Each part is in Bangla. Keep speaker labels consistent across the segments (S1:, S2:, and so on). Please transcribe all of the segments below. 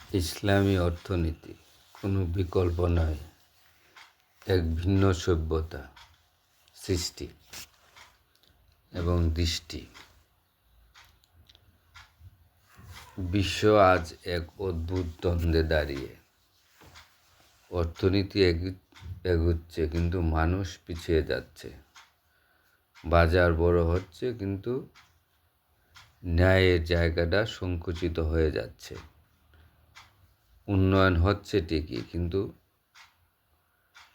S1: ইসলামী অর্থনীতি কোনো বিকল্প নয়, এক ভিন্ন সভ্যতা সৃষ্টি এবং দৃষ্টি। বিশ্ব আজ এক অদ্ভুত দ্বন্দ্বে দাঁড়িয়ে। অর্থনীতি এগুচ্ছে কিন্তু মানুষ পিছিয়ে যাচ্ছে। বাজার বড় হচ্ছে কিন্তু ন্যায়ের জায়গাটা সংকুচিত হয়ে যাচ্ছে। উন্নয়ন হচ্ছে ঠিকই কিন্তু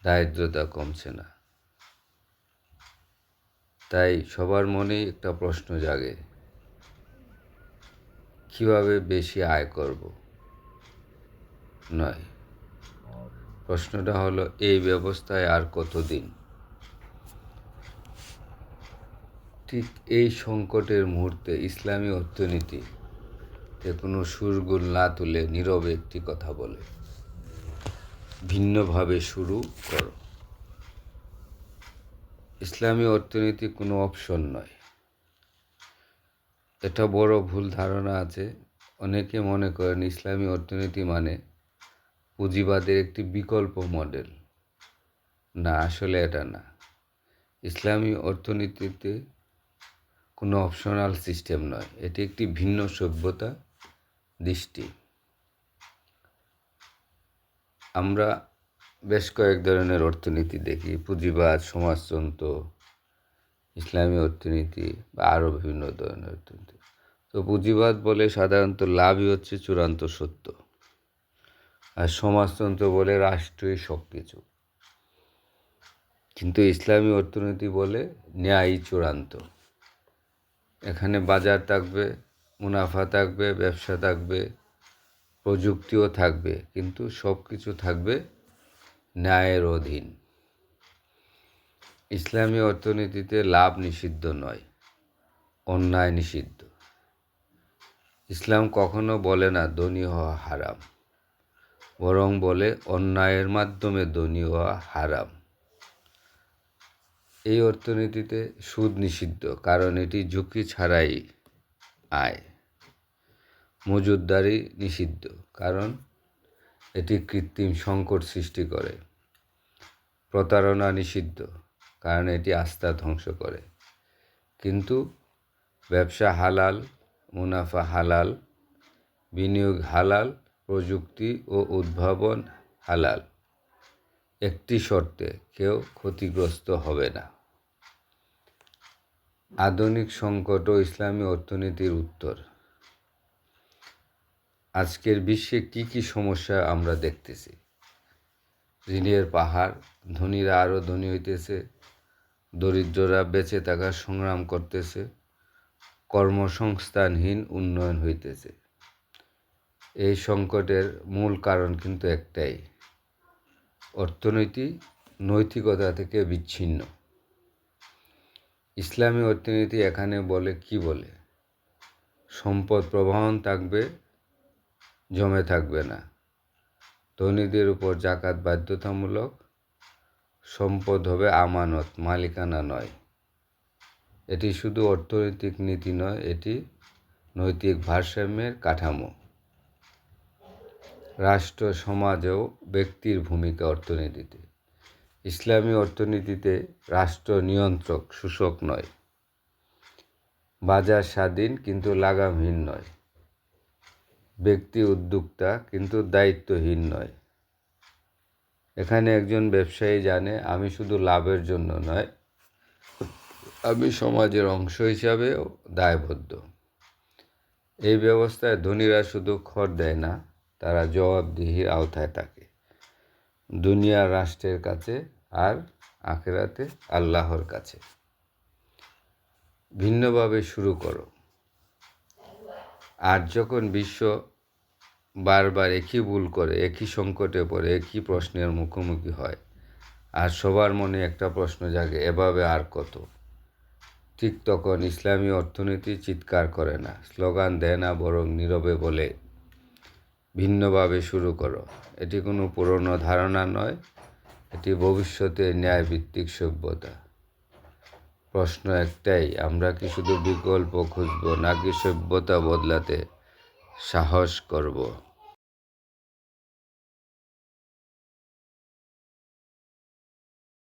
S1: দারিদ্রতা কমছে না। তাই সবার মনেই একটা প্রশ্ন জাগে, কিভাবে বেশি আয় করব? নয়, প্রশ্নটা হলো এই ব্যবস্থায় আর কতদিন? ঠিক এই সংকটের মুহূর্তে ইসলামী অর্থনীতিতে কোনো সুরগুল না তুলে নীরবে একটি কথা বলে, ভিন্নভাবে শুরু করো। ইসলামী অর্থনীতি কোনো অপশন নয়, এটা বড় ভুল ধারণা আছে। অনেকে মনে করেন ইসলামী অর্থনীতি মানে পুঁজিবাদের একটি বিকল্প মডেল। না, আসলে এটা না। ইসলামী অর্থনীতিতে কোনো অপশনাল সিস্টেম নয়, এটি একটি ভিন্ন সভ্যতা দৃষ্টি। আমরা বেশ কয়েক ধরনের অর্থনীতি দেখি, পুঁজিবাদ, সমাজতন্ত্র, ইসলামী অর্থনীতি বা আরও বিভিন্ন ধরনের অর্থনীতি। তো পুঁজিবাদ বলে সাধারণত লাভই হচ্ছে চূড়ান্ত সত্য, আর সমাজতন্ত্র বলে রাষ্ট্রই সব কিছু। কিন্তু ইসলামী অর্থনীতি বলে ন্যায়ই চূড়ান্ত। এখানে বাজার থাকবে, মুনাফা থাকবে, ব্যবসা থাকবে, প্রযুক্তিও থাকবে, কিন্তু সব কিছু থাকবে ন্যায়ের অধীন। ইসলামী অর্থনীতিতে লাভ নিষিদ্ধ নয়, অন্যায় নিষিদ্ধ। ইসলাম কখনো বলে না ধনী হওয়া হারাম, বরং বলে অন্যায়ের মাধ্যমে ধনী হওয়া হারাম। এই অর্থনীতিতে সুদ নিষিদ্ধ, কারণ এটি ঝুঁকি ছাড়াই আয়। মজুতদারি নিষিদ্ধ, কারণ এটি কৃত্রিম সংকট সৃষ্টি করে। প্রতারণা নিষিদ্ধ, কারণ এটি আস্থা ধ্বংস করে। কিন্তু ব্যবসা হালাল, মুনাফা হালাল, বিনিয়োগ হালাল, প্রযুক্তি ও উদ্ভাবন হালাল, একটি শর্তে, কেউ ক্ষতিগ্রস্ত হবে না। আধুনিক সংকট ও ইসলামী অর্থনীতির উত্তর। আজকের বিশ্বে কি সমস্যা আমরা দেখতেছি? ঋণের পাহাড়, ধনীরা আরও ধনী হইতেছে, দরিদ্ররা বেঁচে থাকার সংগ্রাম করতেছে, কর্মসংস্থানহীন উন্নয়ন হইতেছে। এই সংকটের মূল কারণ কিন্তু একটাই, অর্থনীতি নৈতিকতা থেকে বিচ্ছিন্ন। ইসলামী অর্থনীতি এখানে বলে কি বলে? সম্পদ প্রবাহন থাকবে, জমে থাকবে না। ধনীদের উপর জাকাত বাধ্যতামূলক, সম্পদ হবে আমানত, মালিকানা নয়। এটি শুধু অর্থনৈতিক নীতি নয়, এটি নৈতিক ভারসাম্যের কাঠামো। রাষ্ট্র, সমাজ ও ব্যক্তির ভূমিকা অর্থনীতিতে। ইসলামী অর্থনীতিতে রাষ্ট্র নিয়ন্ত্রক, শোষক নয়। বাজার স্বাধীন কিন্তু লাগামহীন নয়। ব্যক্তি উদ্যোক্তা কিন্তু দায়িত্বহীন নয়। এখানে একজন ব্যবসায়ী জানে, আমি শুধু লাভের জন্য নয়, আমি সমাজের অংশ হিসাবেও দায়বদ্ধ। এই ব্যবস্থায় ধনীরা শুধু কর দেয় না, তারা জবাবদিহির আওতায় থাকে, দুনিয়া রাষ্ট্রের কাছে আর আখিরাতে আল্লাহর কাছে। ভিন্নভাবে শুরু করো। আর যখন বিশ্ব বারবার একই ভুল করে, একই সংকটে পড়ে, একই প্রশ্নের মুখোমুখি হয়, আর সবার মনে একটা প্রশ্ন জাগে, এভাবে আর কত? ঠিক তখন ইসলামী অর্থনীতি চিৎকার করে না, স্লোগান দেয় না, বরং নীরবে বলে, ভিন্নভাবে শুরু করো। এটি কোনো পুরনো ধারণা নয়, এটি ভবিষ্যতের ন্যায়ভিত্তিক সভ্যতা। প্রশ্ন একটাই, আমরা কি শুধু বিকল্প খুঁজব, নাকি সভ্যতা বদলাতে সাহস করব?